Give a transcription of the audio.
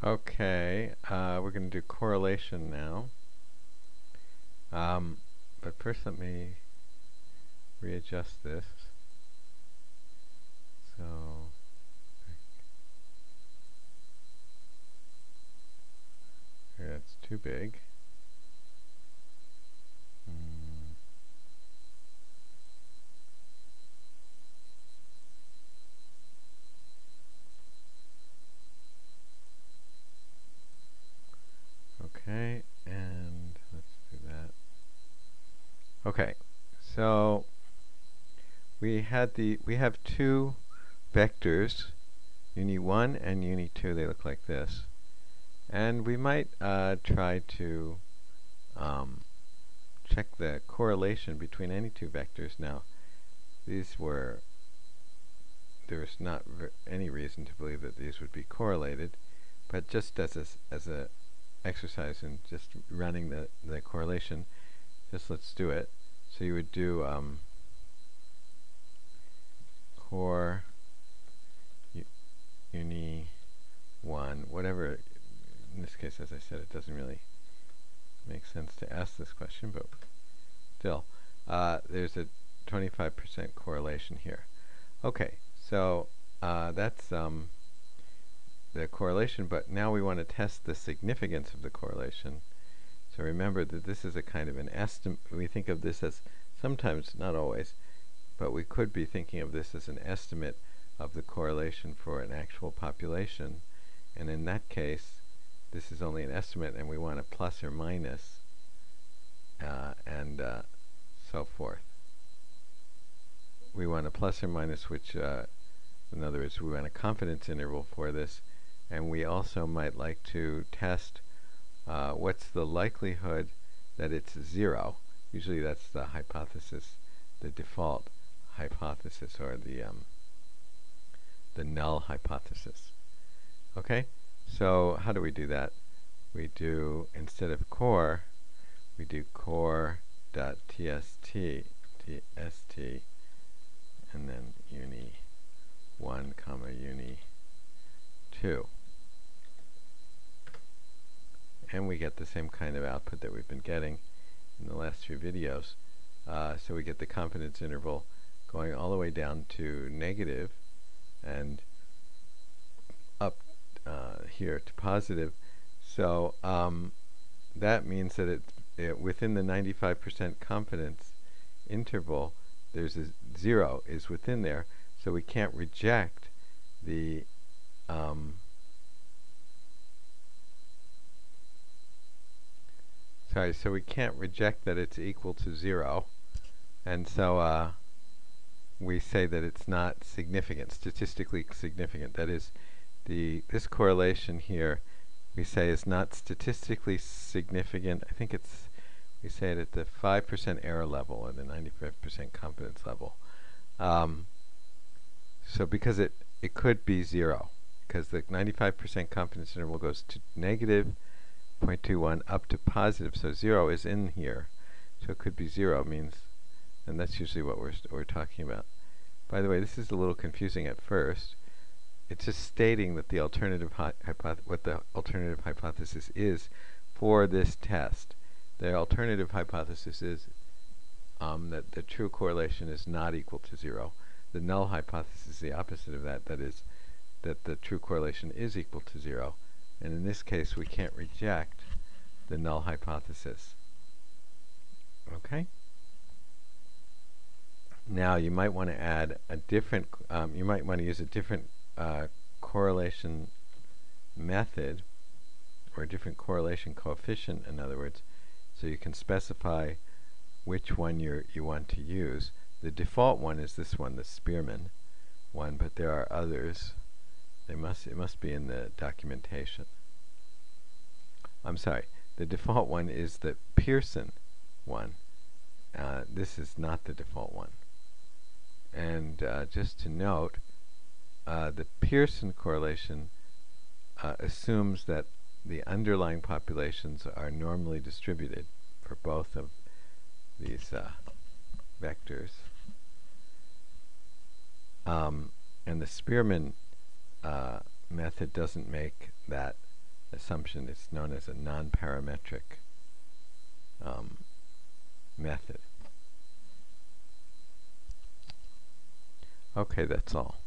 Okay, we're going to do correlation now. But first let me readjust this. So, here it's too big. Okay, and let's do that. Okay, so we have two vectors, uni1 and uni2. They look like this, and we might try to check the correlation between any two vectors. Now, there's not any reason to believe that these would be correlated, but just as a exercise in just running the correlation, let's do it. So you would do core uni 1, whatever. In this case, as I said, it doesn't really make sense to ask this question, but still, there's a 25% correlation here. Okay, so that's the correlation, but now we want to test the significance of the correlation. So remember that this is a kind of an estimate. We think of this as, sometimes, not always, but we could be thinking of this as an estimate of the correlation for an actual population. And in that case, this is only an estimate, and we want a plus or minus, and so forth. We want a plus or minus, which, in other words, we want a confidence interval for this, and we also might like to test what's the likelihood that it's 0. Usually that's the hypothesis, the default hypothesis, or the null hypothesis. Okay, so how do we do that? We do, instead of core, we do core.tst, and then uni1, uni2. And we get the same kind of output that we've been getting in the last few videos. So we get the confidence interval going all the way down to negative and up here to positive. So that means that within the 95% confidence interval, there's a 0 is within there, so we can't reject the so we can't reject that it's equal to 0, and so we say that it's not significant, statistically significant. That is, this correlation here, we say is not statistically significant. I think we say it at the 5% error level or the 95% confidence level. So because it could be 0, because the 95% confidence interval goes to negative 0.21 up to positive, so 0 is in here, so it could be 0 means, and that's usually what we're talking about. By the way, this is a little confusing at first. It's just stating that the alternative what the alternative hypothesis is for this test. The alternative hypothesis is that the true correlation is not equal to 0. The null hypothesis is the opposite of that. That is, that the true correlation is equal to 0. And in this case, we can't reject the null hypothesis. Okay? Now, you might want to add a different, you might want to use a different correlation method, or a different correlation coefficient, in other words, so you can specify which one you want to use. The default one is this one, the Spearman one, but there are others. It must be in the documentation. I'm sorry, the default one is the Pearson one. This is not the default one. And just to note, the Pearson correlation assumes that the underlying populations are normally distributed for both of these vectors. And the Spearman method doesn't make that assumption. It's known as a non-parametric method. Okay, that's all.